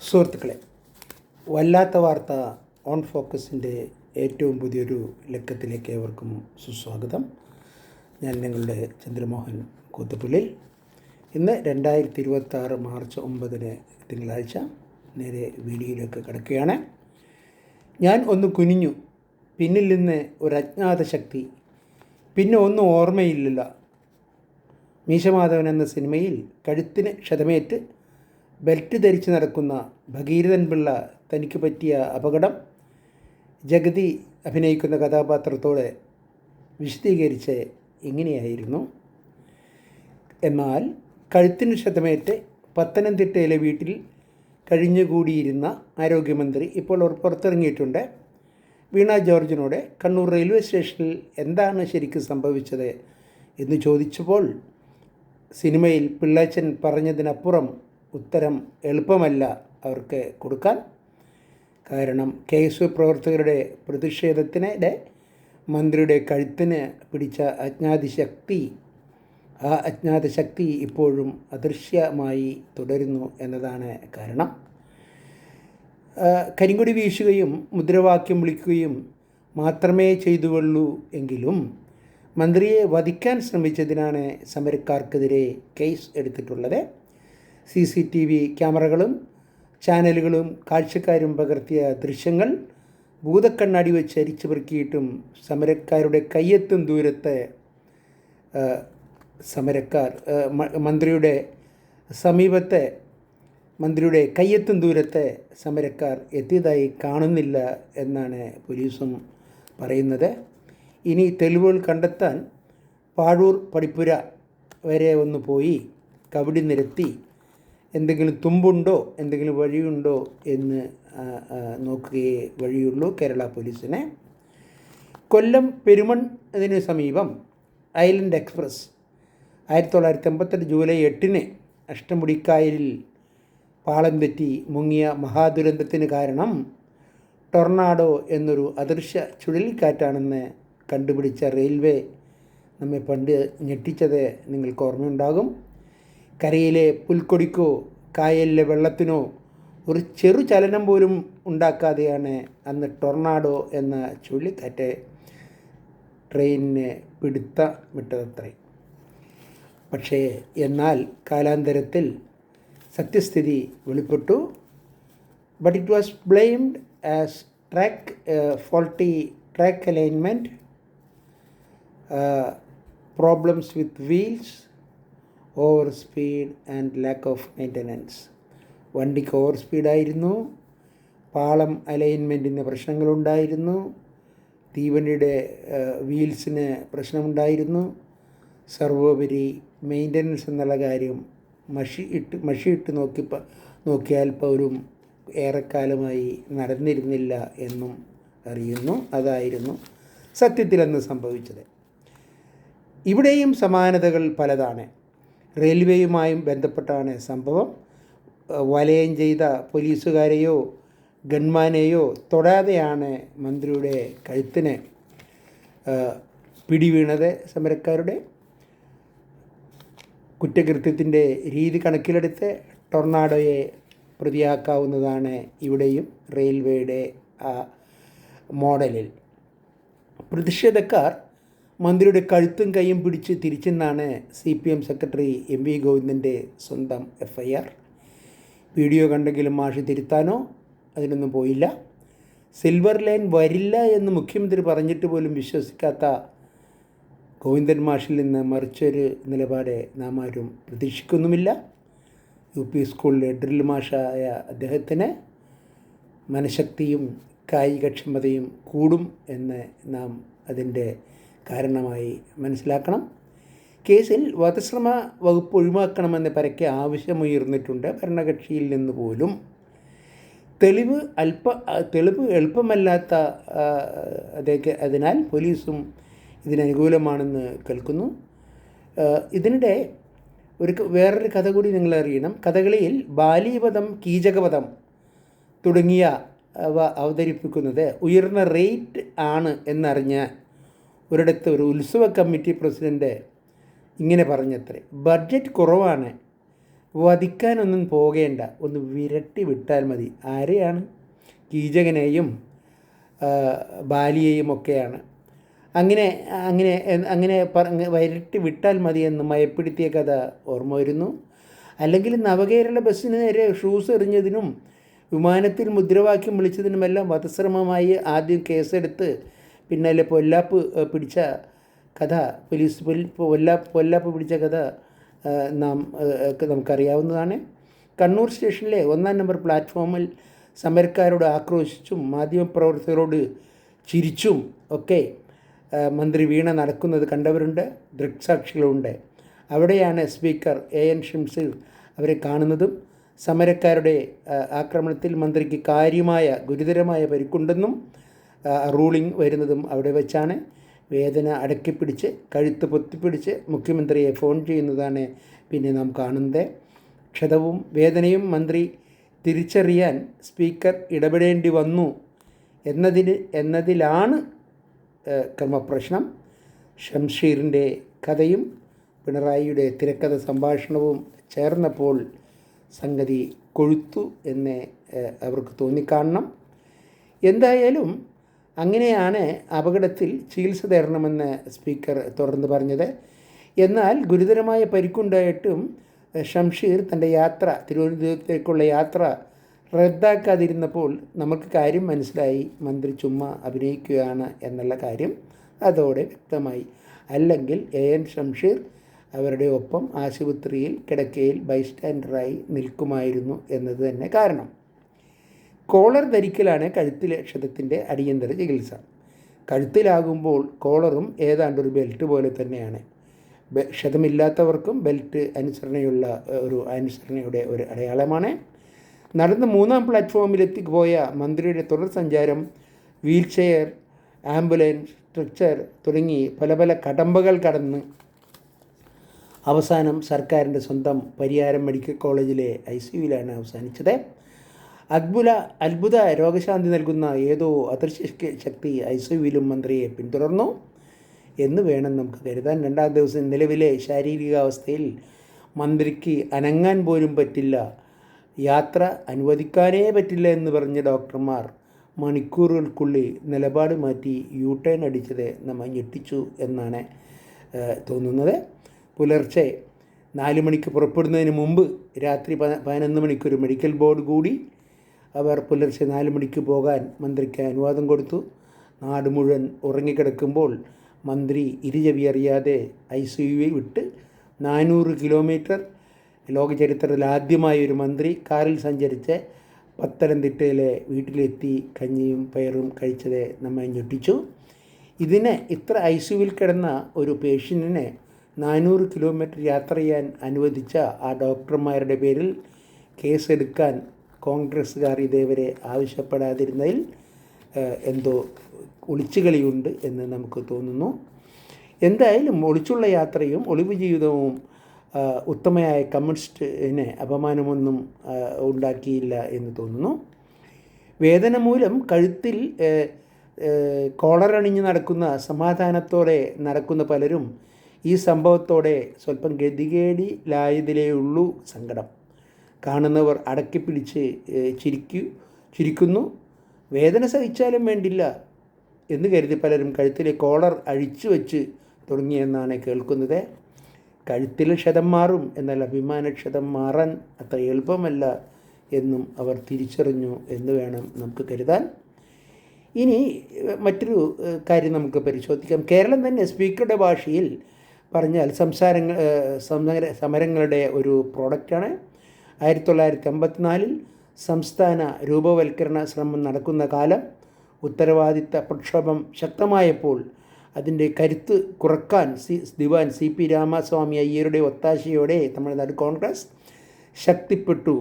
സുഹൃത്തുക്കളെ, വല്ലാത്ത വാർത്ത ഓൺ ഫോക്കസിൻ്റെ ഏറ്റവും പുതിയൊരു ലക്കത്തിലേക്ക് ഏവർക്കും സുസ്വാഗതം. ഞാൻ നിങ്ങളുടെ ചന്ദ്രമോഹൻ കൂത്തുപുള്ളിൽ. ഇന്ന് 2026 മാർച്ച് 9 തിങ്കളാഴ്ച. നേരെ വീഡിയോയിലേക്ക് കിടക്കുകയാണ്. ഞാൻ ഒന്ന് കുനിഞ്ഞു. പിന്നിൽ നിന്ന് ഒരു അജ്ഞാത ശക്തി. പിന്നെ ഒന്നും ഓർമ്മയില്ല. മീശമാധവൻ എന്ന സിനിമയിൽ കഴുത്തിന് ക്ഷതമേറ്റ് ബെൽറ്റ് ധരിച്ച് നടക്കുന്ന ഭഗീരഥൻ പിള്ള തനിക്ക് പറ്റിയ അപകടം ജഗതി അഭിനയിക്കുന്ന കഥാപാത്രത്തോടെ വിശദീകരിച്ച് ഇങ്ങനെയായിരുന്നു. എന്നാൽ കഴുത്തിന് ക്ഷതമേറ്റ് പത്തനംതിട്ടയിലെ വീട്ടിൽ കഴിഞ്ഞുകൂടിയിരുന്ന ആരോഗ്യമന്ത്രി ഇപ്പോൾ പുറത്തിറങ്ങിയിട്ടുണ്ട്. വീണ ജോർജിനോട് കണ്ണൂർ റെയിൽവേ സ്റ്റേഷനിൽ എന്താണ് ശരിക്കും സംഭവിച്ചത് എന്ന് ചോദിച്ചപ്പോൾ സിനിമയിൽ പിള്ളാച്ചൻ പറഞ്ഞതിനപ്പുറം ഉത്തരം എളുപ്പമല്ല അവർക്ക് കൊടുക്കാൻ. കാരണം KSU പ്രവർത്തകരുടെ പ്രതിഷേധത്തിനിടെ മന്ത്രിയുടെ കഴുത്തിന് പിടിച്ച അജ്ഞാത ശക്തി ഇപ്പോഴും അദൃശ്യമായി തുടരുന്നു എന്നതാണ് കാരണം. കരിങ്കൊടി വീശുകയും മുദ്രാവാക്യം വിളിക്കുകയും മാത്രമേ ചെയ്തുകൊള്ളൂ എങ്കിലും മന്ത്രിയെ വധിക്കാൻ ശ്രമിച്ചതിനാണ് സമരക്കാർക്കെതിരെ കേസ് എടുത്തിട്ടുള്ളത്. CCTV ക്യാമറകളും ചാനലുകളും കാഴ്ചക്കാരും പകർത്തിയ ദൃശ്യങ്ങൾ ഭൂതക്കണ്ണാടി വെച്ച് അരിച്ചു പെറുക്കിയിട്ടും സമരക്കാരുടെ കയ്യെത്തും ദൂരത്ത് മന്ത്രിയുടെ കയ്യെത്തും ദൂരത്ത് സമരക്കാർ എത്തിയതായി കാണുന്നില്ല എന്നാണ് പോലീസും പറയുന്നത്. ഇനി തെളിവുകൾ കണ്ടെത്താൻ പാഴൂർ പടിപ്പുര വരെ ഒന്ന് പോയി കവടി നിരത്തി എന്തെങ്കിലും തുമ്പുണ്ടോ, എന്തെങ്കിലും വഴിയുണ്ടോ എന്ന് നോക്കുകയേ വഴിയുള്ളൂ കേരള പോലീസിനെ. കൊല്ലം പെരുമണ്ണതിന് സമീപം ഐലൻഡ് എക്സ്പ്രസ് 1958 ജൂലൈ 8 അഷ്ടമുടിക്കായലിൽ പാളം തെറ്റി മുങ്ങിയ മഹാദുരന്തത്തിന് കാരണം ടൊർണാഡോ എന്നൊരു അദൃശ്യ ചുഴലിക്കാറ്റാണെന്ന് കണ്ടുപിടിച്ച റെയിൽവേ നമ്മെ പണ്ട് ഞെട്ടിച്ചത് നിങ്ങൾക്ക് ഓർമ്മയുണ്ടാകും. കരയിലെ പുൽക്കൊടിക്കോ കായലിലെ വെള്ളത്തിനോ ഒരു ചെറു ചലനം പോലും ഉണ്ടാക്കാതെയാണ് അന്ന് ടൊർണാഡോ എന്ന ചുഴലിക്കാറ്റ് ട്രെയിനിനെ വിട്ടതത്രേ. പക്ഷേ എന്നാൽ കാലാന്തരത്തിൽ സത്യസ്ഥിതി വെളിപ്പെട്ടു. But it was blamed as faulty track alignment, problems with wheels, over speed and lack of maintenance. വണ്ടിക്ക് ഓവർ സ്പീഡായിരുന്നു, പാളം അലൈൻമെൻറ്റിന് പ്രശ്നങ്ങളുണ്ടായിരുന്നു, തീവണ്ടിയുടെ വീൽസിന് പ്രശ്നമുണ്ടായിരുന്നു. സർവോപരി മെയിൻ്റനൻസ് എന്നുള്ള കാര്യം മഷിയിട്ട് നോക്കിയാൽ പോലും ഏറെക്കാലമായി നടന്നിരുന്നില്ല എന്നും അറിയുന്നു. അതായിരുന്നു സത്യത്തിലന്ന് സംഭവിച്ചത്. ഇവിടെയും സമാനതകൾ പലതാണ്. റെയിൽവേയുമായും ബന്ധപ്പെട്ടാണ് സംഭവം. വലയം ചെയ്ത പോലീസുകാരെയോ ഗൺമാനെയോ തൊടാതെയാണ് മന്ത്രിയുടെ കഴുത്തിന് പിടിവീണത്. സമരക്കാരുടെ കുറ്റകൃത്യത്തിൻ്റെ രീതി കണക്കിലെടുത്ത് ടൊർണാഡോയെ പ്രതിയാക്കാവുന്നതാണ് ഇവിടെയും റെയിൽവേയുടെ മോഡലിൽ. പ്രതിഷേധക്കാർ മന്ത്രിയുടെ കഴുത്തും കൈയും പിടിച്ച് തിരിച്ചെന്നാണ് CPM സെക്രട്ടറി MV ഗോവിന്ദൻ്റെ സ്വന്തം FIR. വീഡിയോ കണ്ടെങ്കിലും മാഷി തിരുത്താനോ അതിനൊന്നും പോയില്ല. സിൽവർ ലൈൻ വരില്ല എന്ന് മുഖ്യമന്ത്രി പറഞ്ഞിട്ട് പോലും വിശ്വസിക്കാത്ത ഗോവിന്ദൻ മാഷിൽ നിന്ന് മറിച്ചൊരു നിലപാട് നാം ആരും പ്രതീക്ഷിക്കുന്നുമില്ല. UP സ്കൂളിലെ ഡ്രിൽ മാഷായ അദ്ദേഹത്തിന് മനഃശക്തിയും കായികക്ഷമതയും കൂടും എന്ന് നാം അതിൻ്റെ കാരണമായി മനസ്സിലാക്കണം. കേസിൽ വധശ്രമ വകുപ്പ് ഒഴിവാക്കണമെന്ന് പരക്കെ ആവശ്യമുയർന്നിട്ടുണ്ട് ഭരണകക്ഷിയിൽ നിന്ന് പോലും. തെളിവ് എളുപ്പമല്ലാത്ത അതിനാൽ പോലീസും ഇതിനനുകൂലമാണെന്ന് കേൾക്കുന്നു. ഇതിനിടെ വേറൊരു കഥ കൂടി നിങ്ങൾ അറിയണം. കഥകളിയിൽ ബാലീവധം, കീചകവധം തുടങ്ങിയവ അവതരിപ്പിക്കുന്നത് ഉയർന്ന റേറ്റ് ആണ് എന്നറിഞ്ഞ ഒരിടത്ത് ഒരു ഉത്സവ കമ്മിറ്റി പ്രസിഡൻറ്റ് ഇങ്ങനെ പറഞ്ഞത്രേ: ബഡ്ജറ്റ് കുറവാണ്, വധിക്കാനൊന്നും പോകേണ്ട, ഒന്ന് വിരട്ടി വിട്ടാൽ മതി. ആരെയാണ്? കീചകനെയും ബാലിയെയും ഒക്കെയാണ്. അങ്ങനെ അങ്ങനെ അങ്ങനെ വിരട്ടി വിട്ടാൽ മതി എന്ന് മയപ്പെടുത്തിയ കഥ ഓർമ്മ വരുന്നു. അല്ലെങ്കിൽ നവകേരള ബസ്സിന് നേരെ ഷൂസ് എറിഞ്ഞതിനും വിമാനത്തിൽ മുദ്രാവാക്യം വിളിച്ചതിനുമെല്ലാം വധശ്രമമായി ആദ്യം കേസെടുത്ത് പിന്നാലെ പൊല്ലാപ്പ് പിടിച്ച കഥ, പൊല്ലാപ്പ് പിടിച്ച കഥ നമുക്കറിയാവുന്നതാണ്. കണ്ണൂർ സ്റ്റേഷനിലെ 1-ാം നമ്പർ പ്ലാറ്റ്ഫോമിൽ സമരക്കാരോട് ആക്രോശിച്ചും മാധ്യമപ്രവർത്തകരോട് ചിരിച്ചും ഒക്കെ മന്ത്രി വീണ നടക്കുന്നത് കണ്ടവരുണ്ട്, ദൃക്സാക്ഷികളുണ്ട്. അവിടെയാണ് സ്പീക്കർ AN ഷംസീർ അവരെ കാണുന്നതും സമരക്കാരുടെ ആക്രമണത്തിൽ മന്ത്രിക്ക് ഗുരുതരമായ പരിക്കുണ്ടെന്നും റൂളിംഗ് വരുന്നതും അവിടെ വെച്ചാണ്. വേദന അടക്കിപ്പിടിച്ച് കഴുത്ത് പൊത്തിപ്പിടിച്ച് മുഖ്യമന്ത്രിയെ ഫോൺ ചെയ്യുന്നതാണ് പിന്നെ നാം കാണുന്നത്. ക്ഷതവും വേദനയും മന്ത്രി തിരിച്ചറിയാൻ സ്പീക്കർ ഇടപെടേണ്ടി വന്നു എന്നതിലാണ് ക്രമപ്രശ്നം. ഷംഷീറിൻ്റെ കഥയും പിണറായിയുടെ തിരക്കഥ സംഭാഷണവും ചേർന്നപ്പോൾ സംഗതി കൊഴുത്തു എന്ന് അവർക്ക് തോന്നിക്കാണണം. എന്തായാലും അങ്ങനെയാണ് അപകടത്തിൽ ചികിത്സ തേടണമെന്ന് സ്പീക്കർ തുടർന്ന് പറഞ്ഞത്. എന്നാൽ ഗുരുതരമായ പരിക്കുണ്ടായിട്ടും ഷംഷീർ തൻ്റെ തിരുവനന്തപുരത്തേക്കുള്ള യാത്ര റദ്ദാക്കാതിരുന്നപ്പോൾ നമുക്ക് കാര്യം മനസ്സിലായി. മന്ത്രി ചുമ്മാ അഭിനയിക്കുകയാണ് എന്നുള്ള കാര്യം അതോടെ വ്യക്തമായി. അല്ലെങ്കിൽ AN ഷംഷീർ അവരുടെ ഒപ്പം ആശുപത്രിയിൽ കിടക്കയിൽ ബൈസ്റ്റാൻഡറായി നിൽക്കുമായിരുന്നു എന്നത് തന്നെ കാരണം. കോളർ ധരിക്കലാണ് കഴുത്തിലെ ക്ഷതത്തിൻ്റെ അടിയന്തര ചികിത്സ. കഴുത്തിലാകുമ്പോൾ കോളറും ഏതാണ്ടൊരു ബെൽറ്റ് പോലെ തന്നെയാണ്. ക്ഷതമില്ലാത്തവർക്കും ബെൽറ്റ് അനുസരണയുടെ ഒരു അടയാളമാണ്. നടന്ന് 3-ാം പ്ലാറ്റ്ഫോമിലെത്തി പോയ മന്ത്രിയുടെ തുടർ സഞ്ചാരം വീൽചെയർ, ആംബുലൻസ്, സ്ട്രെച്ചർ തുടങ്ങി പല കടമ്പകൾ കടന്ന് അവസാനം സർക്കാരിൻ്റെ സ്വന്തം പരിയാരം മെഡിക്കൽ കോളേജിലെ ICUവിലാണ് അവസാനിച്ചത്. അത്ഭുത രോഗശാന്തി നൽകുന്ന ഏതോ അദൃശ്യ ശക്തി ICUവിലും മന്ത്രിയെ പിന്തുടർന്നു എന്ന് വേണം നമുക്ക് കരുതാൻ. 2-ാം ദിവസം നിലവിലെ ശാരീരികാവസ്ഥയിൽ മന്ത്രിക്ക് അനങ്ങാൻ പോലും പറ്റില്ല, യാത്ര അനുവദിക്കാനേ പറ്റില്ല എന്ന് പറഞ്ഞ ഡോക്ടർമാർ മണിക്കൂറുകൾക്കുള്ളിൽ നിലപാട് മാറ്റി U-ടേൺ അടിച്ചത് നമ്മെ ഞെട്ടിച്ചു എന്നാണ് തോന്നുന്നത്. പുലർച്ചെ 4 മണിക്ക് പുറപ്പെടുന്നതിന് മുമ്പ് രാത്രി 11 മണിക്കൊരു മെഡിക്കൽ ബോർഡ് കൂടി അവർ പുലർച്ചെ 4 മണിക്ക് പോകാൻ മന്ത്രിക്ക് അനുവാദം കൊടുത്തു. നാട് മുഴുവൻ ഉറങ്ങിക്കിടക്കുമ്പോൾ മന്ത്രി ഇരുചെവി അറിയാതെ ICU വിട്ട് 400 കിലോമീറ്റർ ലോകചരിത്രത്തിൽ ആദ്യമായി ഒരു മന്ത്രി കാറിൽ സഞ്ചരിച്ച് പത്തനംതിട്ടയിലെ വീട്ടിലെത്തി കഞ്ഞിയും പയറും കഴിച്ചത് നമ്മെ ഞെട്ടിച്ചു. ഇത്ര ICUവിൽ കിടന്ന ഒരു പേഷ്യൻറ്റിനെ 400 കിലോമീറ്റർ യാത്ര ചെയ്യാൻ അനുവദിച്ച ആ ഡോക്ടർമാരുടെ പേരിൽ കേസെടുക്കാൻ കോൺഗ്രസ്സുകാർ ഇതേവരെ ആവശ്യപ്പെടാതിരുന്നതിൽ എന്തോ ഒളിച്ചുകളിയുണ്ട് എന്ന് നമുക്ക് തോന്നുന്നു. എന്തായാലും ഒളിച്ചുള്ള യാത്രയും ഒളിവ് ജീവിതവും ഉത്തമയായ കമ്മ്യൂണിസ്റ്റിന് അപമാനമൊന്നും ഉണ്ടാക്കിയില്ല എന്ന് തോന്നുന്നു. വേദന മൂലം കഴുത്തിൽ കോളറണിഞ്ഞ് സമാധാനത്തോടെ നടക്കുന്ന പലരും ഈ സംഭവത്തോടെ സ്വല്പം ഗതികേടിലായതിലേ ഉള്ളൂ സങ്കടം. കാണുന്നവർ അടക്കിപ്പിടിച്ച് ചിരിക്കുന്നു. വേദന സഹിച്ചാലും വേണ്ടില്ല എന്ന് കരുതി പലരും കഴുത്തിലെ കോളർ അഴിച്ചു വെച്ച് തുടങ്ങിയെന്നാണ് കേൾക്കുന്നത്. കഴുത്തിൽ ക്ഷതം മാറും, എന്നാൽ അഭിമാനക്ഷതം മാറാൻ അത്ര എളുപ്പമല്ല എന്നും അവർ തിരിച്ചറിഞ്ഞു എന്ന് വേണം നമുക്ക് കരുതാൻ. ഇനി മറ്റൊരു കാര്യം നമുക്ക് പരിശോധിക്കാം. കേരളം തന്നെ സ്പീക്കറുടെ ഭാഷയിൽ പറഞ്ഞാൽ സമരങ്ങളുടെ ഒരു പ്രോഡക്റ്റാണ്. 1954 സംസ്ഥാന രൂപവൽക്കരണ ശ്രമം നടക്കുന്ന കാലം ഉത്തരവാദിത്ത പ്രക്ഷോഭം ശക്തമായപ്പോൾ അതിൻ്റെ കരുത്ത് കുറക്കാൻ ദിവാൻ CP രാമസ്വാമി അയ്യരുടെ ഒത്താശയോടെ തമിഴ്നാട് കോൺഗ്രസ് ശക്തിപ്പെട്ടു.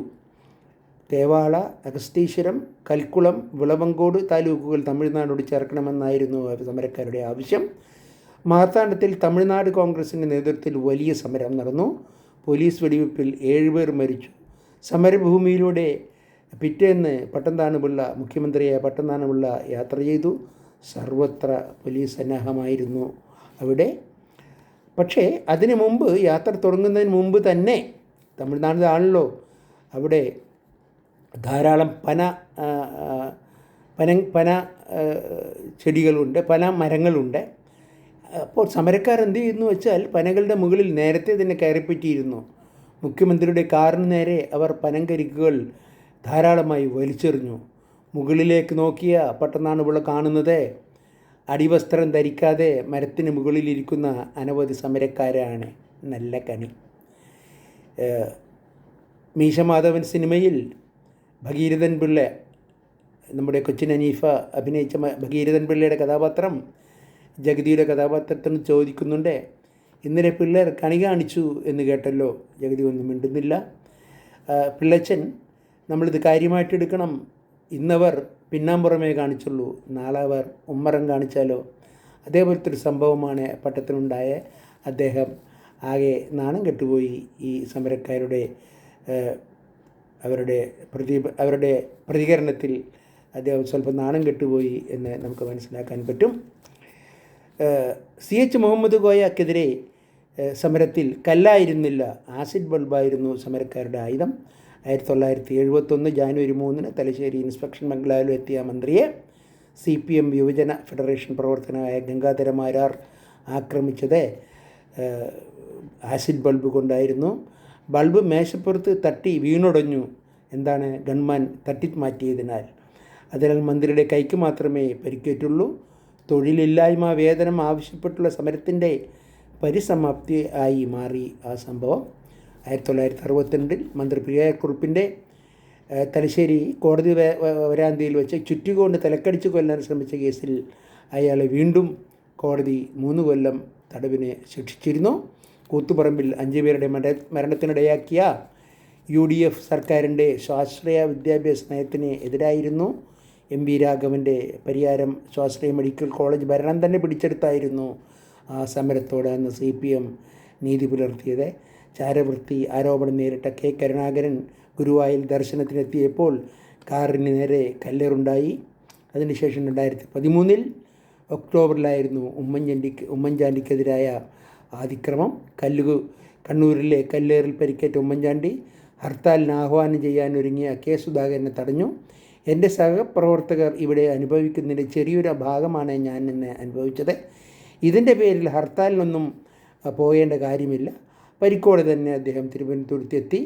തേവാള, അഗസ്തീശ്വരം, കൽക്കുളം, വിളവങ്കോട് താലൂക്കുകൾ തമിഴ്നാടോട് ചേർക്കണമെന്നായിരുന്നു സമരക്കാരുടെ ആവശ്യം. മാർത്താണ്ഡത്തിൽ തമിഴ്നാട് കോൺഗ്രസിൻ്റെ നേതൃത്വത്തിൽ വലിയ സമരം നടന്നു. പോലീസ് വെടിവെപ്പിൽ 7 പേർ മരിച്ചു. സമരഭൂമിയിലൂടെ പിറ്റേന്ന് മുഖ്യമന്ത്രിയായ പട്ടംതാണപിള്ള യാത്ര ചെയ്തു. സർവത്ര പോലീസ് സന്നാഹമായിരുന്നു അവിടെ. പക്ഷേ അതിനു മുമ്പ്, യാത്ര തുടങ്ങുന്നതിന് മുമ്പ് തന്നെ തമിഴ്നാട്ടിലാണല്ലോ. അവിടെ ധാരാളം പന ചെടികളുണ്ട്, പന മരങ്ങളുണ്ട്. അപ്പോൾ സമരക്കാർ എന്ത് ചെയ്യുന്നു വെച്ചാൽ പനകളുടെ മുകളിൽ നേരത്തെ തന്നെ കയറിപ്പറ്റിയിരുന്നു. മുഖ്യമന്ത്രിയുടെ കാറിന് നേരെ അവർ പനങ്കരിക്കുകൾ ധാരാളമായി വലിച്ചെറിഞ്ഞു. മുകളിലേക്ക് നോക്കിയ പെട്ടെന്നാണ് ഇവിടെ കാണുന്നത് അടിവസ്ത്രം ധരിക്കാതെ മരത്തിന് മുകളിലിരിക്കുന്ന അനവധി സമരക്കാരാണ്. നല്ല കണി. മീശമാധവൻ സിനിമയിൽ ഭഗീരഥൻ പിള്ള, നമ്മുടെ കൊച്ചിൻ അനീഫ അഭിനയിച്ച ഭഗീരഥൻ പിള്ളയുടെ കഥാപാത്രം ജഗതിയുടെ കഥാപാത്രത്തിന് ചോദിക്കുന്നുണ്ട്, ഇന്നലെ പിള്ളേർ കണി കാണിച്ചു എന്ന് കേട്ടല്ലോ. ജഗതി ഒന്നും മിണ്ടുന്നില്ല. പിള്ളച്ചൻ, നമ്മളിത് കാര്യമായിട്ടെടുക്കണം. ഇന്നവർ പിന്നാമ്പുറമേ കാണിച്ചുള്ളൂ, നാളെ അവർ ഉമ്മറം കാണിച്ചാലോ. അതേപോലത്തെ ഒരു സംഭവമാണ് പട്ടത്തിനുണ്ടായ. അദ്ദേഹം ആകെ നാണം കെട്ടുപോയി. ഈ സമരക്കാരുടെ അവരുടെ പ്രതികരണത്തിൽ അദ്ദേഹം സ്വല്പം നാണം കെട്ടുപോയി എന്ന് നമുക്ക് മനസ്സിലാക്കാൻ പറ്റും. CH മുഹമ്മദ് കോയക്കെതിരെ സമരത്തിൽ കല്ലായിരുന്നില്ല, ആസിഡ് ബൾബായിരുന്നു സമരക്കാരുടെ ആയുധം. 1971 ജാനുവരി 3 തലശ്ശേരി ഇൻസ്പെക്ഷൻ ബംഗ്ലാവിൽ എത്തിയ മന്ത്രിയെ CPM യുവജന ഫെഡറേഷൻ പ്രവർത്തകനായ ഗംഗാധര മാരാർ ആക്രമിച്ചത് ആസിഡ് ബൾബ് കൊണ്ടായിരുന്നു. ബൾബ് മേശപ്പുറത്ത് തട്ടി വീണുടഞ്ഞു. എന്താണ്? ഗൺമാൻ തട്ടി മാറ്റിയതിനാൽ. അതിനാൽ മന്ത്രിയുടെ കൈക്ക് മാത്രമേ പരിക്കേറ്റുള്ളൂ. തൊഴിലില്ലായ്മ വേതനം ആവശ്യപ്പെട്ടുള്ള സമരത്തിൻ്റെ പരിസമാപ്തി ആയി മാറി ആ സംഭവം. 1962 മന്ത്രി പ്രിയകുറുപ്പിൻ്റെ തലശ്ശേരി കോടതി വരാന്തയിൽ വെച്ച് ചുറ്റികൊണ്ട് തലക്കടിച്ച് കൊല്ലാൻ ശ്രമിച്ച കേസിൽ അയാളെ വീണ്ടും കോടതി 3 കൊല്ലം തടവിന് ശിക്ഷിച്ചിരുന്നു. കൂത്തുപറമ്പിൽ 5 പേരുടെ മരണത്തിനിടയാക്കിയ UDF സർക്കാരിൻ്റെ സ്വാശ്രയ വിദ്യാഭ്യാസ നയത്തിന് എതിരായിരുന്നു MV രാഘവൻ്റെ പരിയാരം സ്വാശ്രയ മെഡിക്കൽ കോളേജ് ഭരണം തന്നെ പിടിച്ചെടുത്തായിരുന്നു ആ സമരത്തോടെ അന്ന് CPM നീതി പുലർത്തിയത്. ചാരവൃത്തി ആരോപണം നേരിട്ട K കരുണാകരൻ ഗുരുവായൂർ ദർശനത്തിനെത്തിയപ്പോൾ കാറിന് നേരെ കല്ലേറുണ്ടായി. അതിനുശേഷം 2013 ഒക്ടോബറിലായിരുന്നു ഉമ്മൻചാണ്ടിക്കെതിരായ അതിക്രമം. കണ്ണൂരിലെ കല്ലേറിൽ പരിക്കേറ്റ ഉമ്മൻചാണ്ടി ഹർത്താലിന് ആഹ്വാനം ചെയ്യാനൊരുങ്ങിയ K സുധാകരനെ തടഞ്ഞു. എൻ്റെ സഹപ്രവർത്തകർ ഇവിടെ അനുഭവിക്കുന്നതിൻ്റെ ചെറിയൊരു ഭാഗമാണ് ഞാൻ ഇന്ന് അനുഭവിച്ചത്. ഇതിൻ്റെ പേരിൽ ഹർത്താലിനൊന്നും പോകേണ്ട കാര്യമില്ല. പരിക്കോടെ തന്നെ അദ്ദേഹം തിരുവനന്തപുരത്തെത്തി.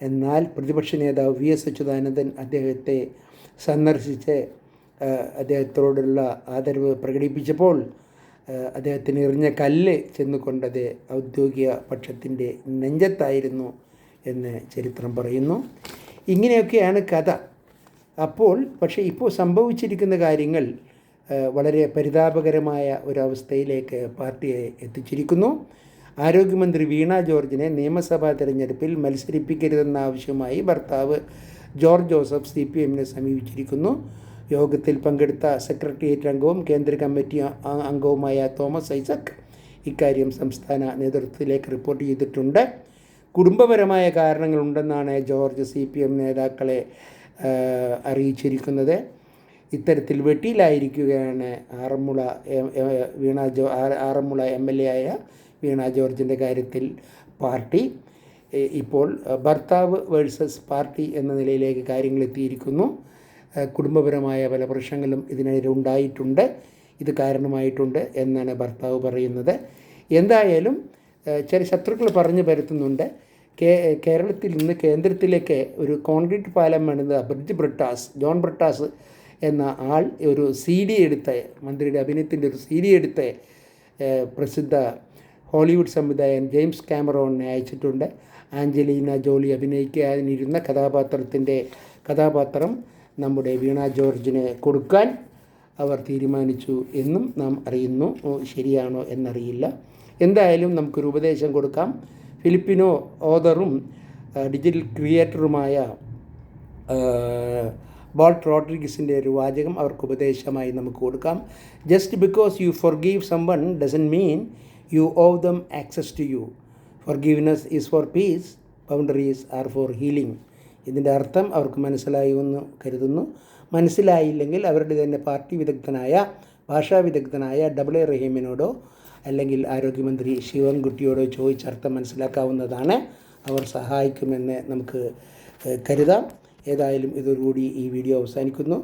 എന്നാൽ പ്രതിപക്ഷ നേതാവ് VS അച്യുതാനന്ദൻ അദ്ദേഹത്തെ സന്ദർശിച്ച് അദ്ദേഹത്തോടുള്ള ആദരവ് പ്രകടിപ്പിച്ചപ്പോൾ അദ്ദേഹത്തിന് എറിഞ്ഞ കല്ല് ചെന്നുകൊണ്ടത് ഔദ്യോഗിക പക്ഷത്തിൻ്റെ നെഞ്ചത്തായിരുന്നു എന്ന് ചരിത്രം പറയുന്നു. ഇങ്ങനെയൊക്കെയാണ് കഥ. പക്ഷേ ഇപ്പോൾ സംഭവിച്ചിരിക്കുന്ന കാര്യങ്ങൾ വളരെ പരിതാപകരമായ ഒരവസ്ഥയിലേക്ക് പാർട്ടിയെ എത്തിച്ചിരിക്കുന്നു. ആരോഗ്യമന്ത്രി വീണ ജോർജിനെ നിയമസഭാ തെരഞ്ഞെടുപ്പിൽ മത്സരിപ്പിക്കരുതെന്ന ആവശ്യവുമായി ഭർത്താവ് ജോർജ് ജോസഫ് CPMനെ സമീപിച്ചിരിക്കുന്നു. യോഗത്തിൽ പങ്കെടുത്ത സെക്രട്ടേറിയറ്റ് അംഗവും കേന്ദ്ര കമ്മിറ്റി അംഗവുമായ തോമസ് ഐസക് ഇക്കാര്യം സംസ്ഥാന നേതൃത്വത്തിലേക്ക് റിപ്പോർട്ട് ചെയ്തിട്ടുണ്ട്. കുടുംബപരമായ കാരണങ്ങളുണ്ടെന്നാണ് ജോർജ് CPM നേതാക്കളെ അറിയിച്ചിരിക്കുന്നത്. ഇത്തരത്തിൽ വെട്ടിയിലായിരിക്കുകയാണ് ആറന്മുള MLA ആയ വീണ ജോർജിൻ്റെ കാര്യത്തിൽ പാർട്ടി. ഇപ്പോൾ ഭർത്താവ് വേഴ്സസ് പാർട്ടി എന്ന നിലയിലേക്ക് കാര്യങ്ങൾ എത്തിയിരിക്കുന്നു. കുടുംബപരമായ പല പ്രശ്നങ്ങളും ഇതിനെതിരെ ഉണ്ടായിട്ടുണ്ട്, ഇത് കാരണമായിട്ടുണ്ട് എന്നാണ് ഭർത്താവ് പറയുന്നത്. എന്തായാലും ചില ശത്രുക്കൾ പറഞ്ഞു പരത്തുന്നുണ്ട്. കേരളത്തിൽ നിന്ന് കേന്ദ്രത്തിലേക്ക് ഒരു കോൺക്രീറ്റ് പാലം പണിത് ജോൺ ബ്രിട്ടാസ് എന്ന ആൾ ഒരു CD എടുത്ത്, മന്ത്രിയുടെ അഭിനയത്തിൻ്റെ ഒരു CD എടുത്ത് പ്രസിദ്ധ ഹോളിവുഡ് സംവിധായകൻ ജെയിംസ് കാമറോണിനെ അയച്ചിട്ടുണ്ട്. ആഞ്ചലീന ജോളി അഭിനയിക്കാനിരുന്ന കഥാപാത്രം നമ്മുടെ വീണ ജോർജിന് കൊടുക്കാൻ അവർ തീരുമാനിച്ചു എന്നും നാം അറിയുന്നു. ശരിയാണോ എന്നറിയില്ല. എന്തായാലും നമുക്കൊരു ഉപദേശം കൊടുക്കാം. ഫിലിപ്പിനോ ഓതറും ഡിജിറ്റൽ ക്രിയേറ്ററുമായ ബോൾട്ട് റോഡ്രിഗസിൻ്റെ ഒരു വാചകം അവർക്ക് ഉപദേശമായി നമുക്ക് കൊടുക്കാം. Just because you forgive someone doesn't mean you owe them access to you. Forgiveness is for peace, boundaries are for healing. ഇതിൻ്റെ അർത്ഥം അവർക്ക് മനസ്സിലായി എന്ന് കരുതുന്നു. മനസ്സിലായില്ലെങ്കിൽ അവരുടെ തന്നെ പാർട്ടി വിദഗ്ധനായ ഭാഷാ വിദഗ്ധനായ AA റഹീമിനോടോ അല്ലെങ്കിൽ ആരോഗ്യമന്ത്രി ശിവൻകുട്ടിയോടോ ചോദിച്ചർത്ഥം മനസ്സിലാക്കാവുന്നതാണ്. അവർ സഹായിക്കുമെന്ന് നമുക്ക് കരുതാം. ഏതായാലും ഇതോടുകൂടി ഈ വീഡിയോ അവസാനിക്കുന്നു.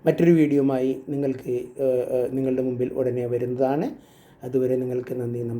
മറ്റൊരു വീഡിയോയുമായി നിങ്ങളുടെ മുമ്പിൽ ഉടനെ വരുന്നതാണ്. അതുവരെ നിങ്ങൾക്ക് നന്ദി, നമസ്കാരം.